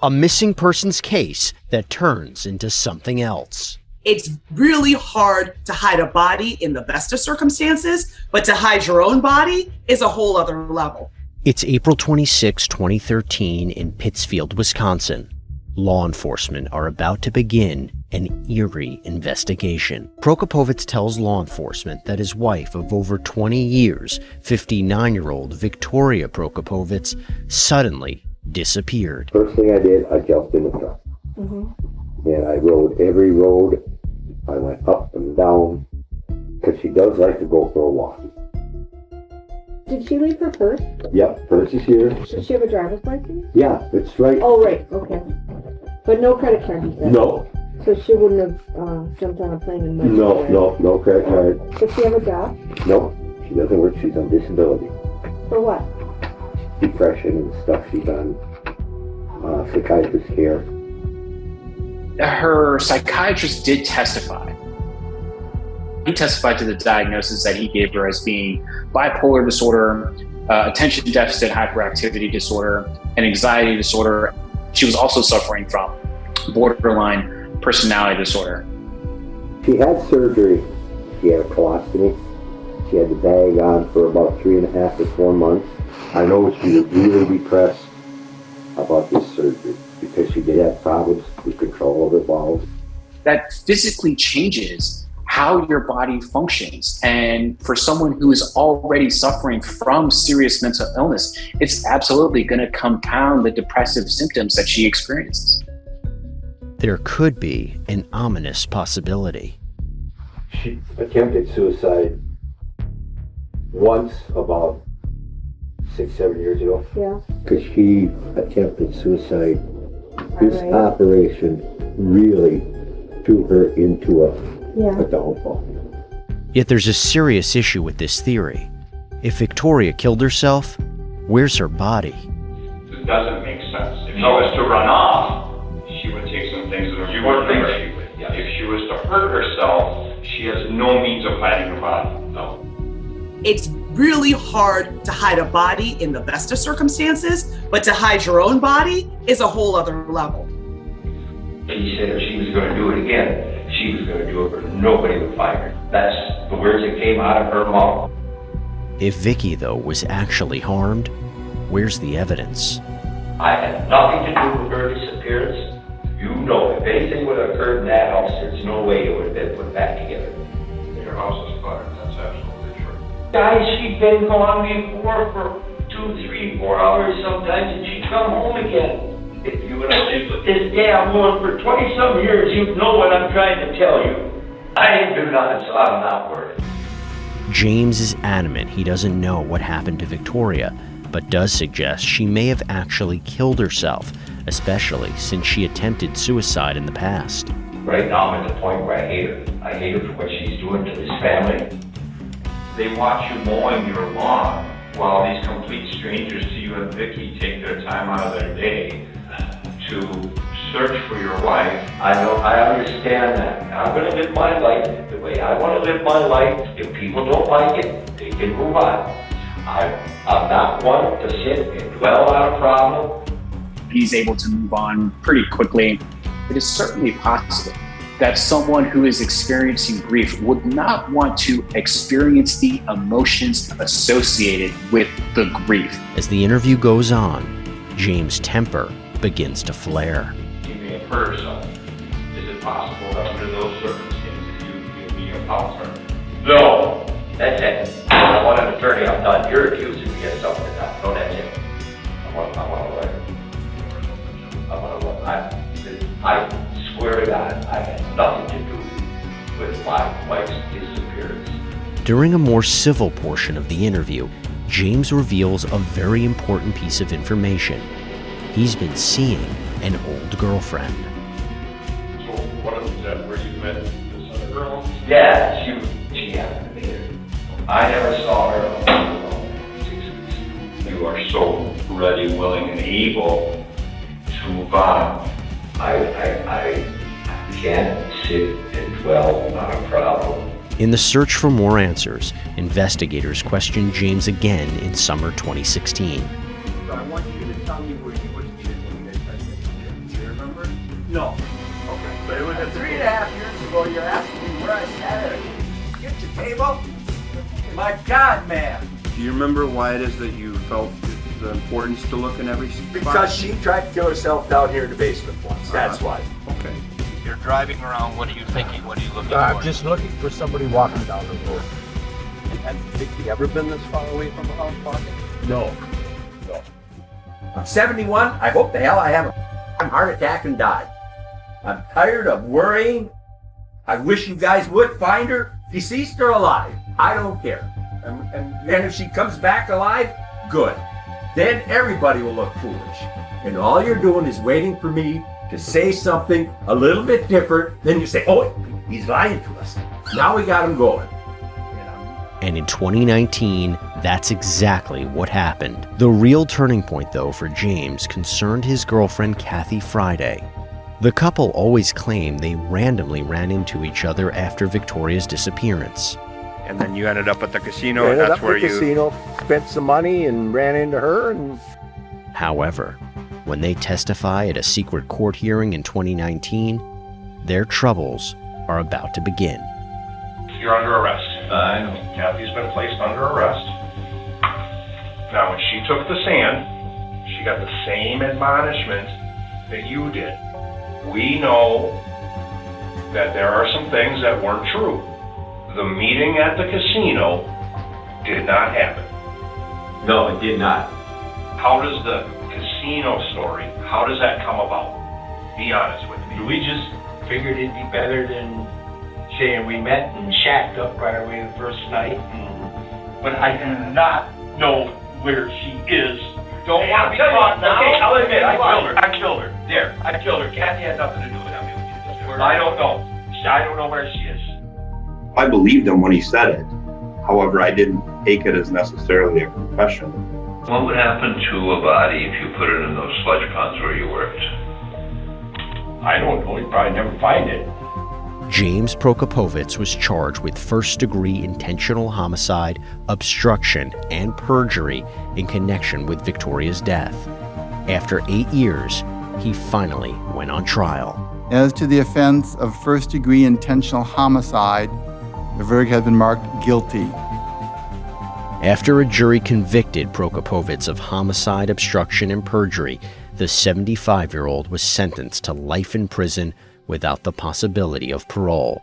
A missing persons case that turns into something else. It's really hard to hide a body in the best of circumstances, but to hide your own body is a whole other level. It's April 26, 2013 in Pittsfield, Wisconsin. Law enforcement are about to begin an eerie investigation. Prokopovitz tells law enforcement that his wife of over 20 years, 59-year-old Victoria Prokopovitz, suddenly disappeared. First thing I did, I jumped in the truck. And I rode every road. I went up and down, because she does like to go for a walk. Did she leave her purse? Yep, purse is here. Does she have a driver's license? Yeah, it's right. Oh, right, okay. But no credit card, you said? No. So she wouldn't have jumped on a plane and went No credit card. Does she have a job? No, she doesn't work. She's on disability. For what? Depression and stuff. She's on psychiatrist care. Her psychiatrist did testify. He testified to the diagnosis that he gave her as being bipolar disorder, attention deficit hyperactivity disorder, and anxiety disorder. She was also suffering from borderline personality disorder. She had surgery. She had a colostomy. She had the bag on for about 3.5 to 4 months. I know she was really depressed about this surgery because she did have problems with control of her bowels. That physically changes how your body functions. And for someone who is already suffering from serious mental illness, it's absolutely going to compound the depressive symptoms that she experiences. There could be an ominous possibility. She attempted suicide once about 6-7 years ago. Yeah. Because she attempted suicide. This Right. operation really threw her into a downfall. Yet there's a serious issue with this theory. If Victoria killed herself, where's her body? It doesn't make sense. If she was to run off, she would take some things that you would think she would. Yes. If she was to hurt herself, she has no means of hiding her body. No. It's really hard to hide a body in the best of circumstances, but to hide your own body is a whole other level. She said if she was going to do it again, she was going to do it, but nobody would find her. That's the words that came out of her mouth. If Vicky, though, was actually harmed, where's the evidence? I had nothing to do with her disappearance. You know, if anything would have occurred in that house, there's no way it would have been put back together. Your house is cluttered, that's absolutely true. Guys, she'd been gone before for 2, 3, 4 hours sometimes, and she'd come home again. If you would have lived with this damn woman for 20-some years, you'd know what I'm trying to tell you. I ain't do nothing, so I'm not worried. James is adamant he doesn't know what happened to Victoria, but does suggest she may have actually killed herself, especially since she attempted suicide in the past. Right now, I'm at the point where I hate her. I hate her for what she's doing to this family. They watch you mowing your lawn while these complete strangers to you and Vicky take their time out of their day to search for your wife. I know, I understand that. I'm going to live my life the way I want to live my life. If people don't like it, they can move on. I'm not one to sit and dwell on a problem. He's able to move on pretty quickly. It is certainly possible that someone who is experiencing grief would not want to experience the emotions associated with the grief. As the interview goes on, James' temper begins to flare. You may have hurt her son. Is it possible that under those circumstances you'd be a counselor? No, that's it. I want an attorney. I'm done. You're accusing me of something now. No, that's it. I want a lawyer. I swear to God, I had nothing to do with my wife's disappearance. During a more civil portion of the interview, James reveals a very important piece of information. He's been seeing an old girlfriend. So what is that, where you met this other girl? Yeah, she happened to be there. I never saw her 6 weeks ago. You are so ready, willing, and able to move on. I can't sit and dwell on a problem. In the search for more answers, investigators questioned James again in summer 2016. So I want you to tell me where you were seated when you guys started. No. Okay. But it was 3.5 years ago, you're asking me where I sat at a kitchen table? My God, man. Do you remember why it is that you felt the importance to look in every spot? Because she tried to kill herself down here in the basement once. That's why. Okay. You're driving around, what are you thinking? What are you looking for? I'm just looking for somebody walking down the road. Have you ever been this far away from a house parking? No. I'm 71. I hope the hell I have a heart attack and die. I'm tired of worrying. I wish you guys would find her, deceased or alive. I don't care. And if she comes back alive, good. Then everybody will look foolish. And all you're doing is waiting for me to say something a little bit different. Then you say, oh, he's lying to us. Now we got him going. And in 2019, that's exactly what happened. The real turning point, though, for James concerned his girlfriend, Kathy Friday. The couple always claimed they randomly ran into each other after Victoria's disappearance. And then you ended up at the casino, and that's where you... casino, spent some money and ran into her and... However, when they testify at a secret court hearing in 2019, their troubles are about to begin. You're under arrest. I know. Kathy's been placed under arrest. Now, when she took the stand, she got the same admonishment that you did. We know that there are some things that weren't true. The meeting at the casino did not happen. No, it did not. How does the casino story, how does that come about? Be honest with me. We just figured it'd be better than saying we met and shacked up right away the first night. But I do not know where she is. Don't want to be caught now. Okay, I'll admit, I killed her. There, I killed her. Kathy had nothing to do with it. I don't know. I don't know where she is. I believed him when he said it. However, I didn't take it as necessarily a confession. What would happen to a body if you put it in those sludge ponds where you worked? I don't know. You'd probably never find it. James Prokopovitz was charged with first-degree intentional homicide, obstruction, and perjury in connection with Victoria's death. After 8 years, he finally went on trial. As to the offense of first-degree intentional homicide, the verdict has been marked guilty. After a jury convicted Prokopovitz of homicide, obstruction, and perjury, the 75-year-old was sentenced to life in prison without the possibility of parole.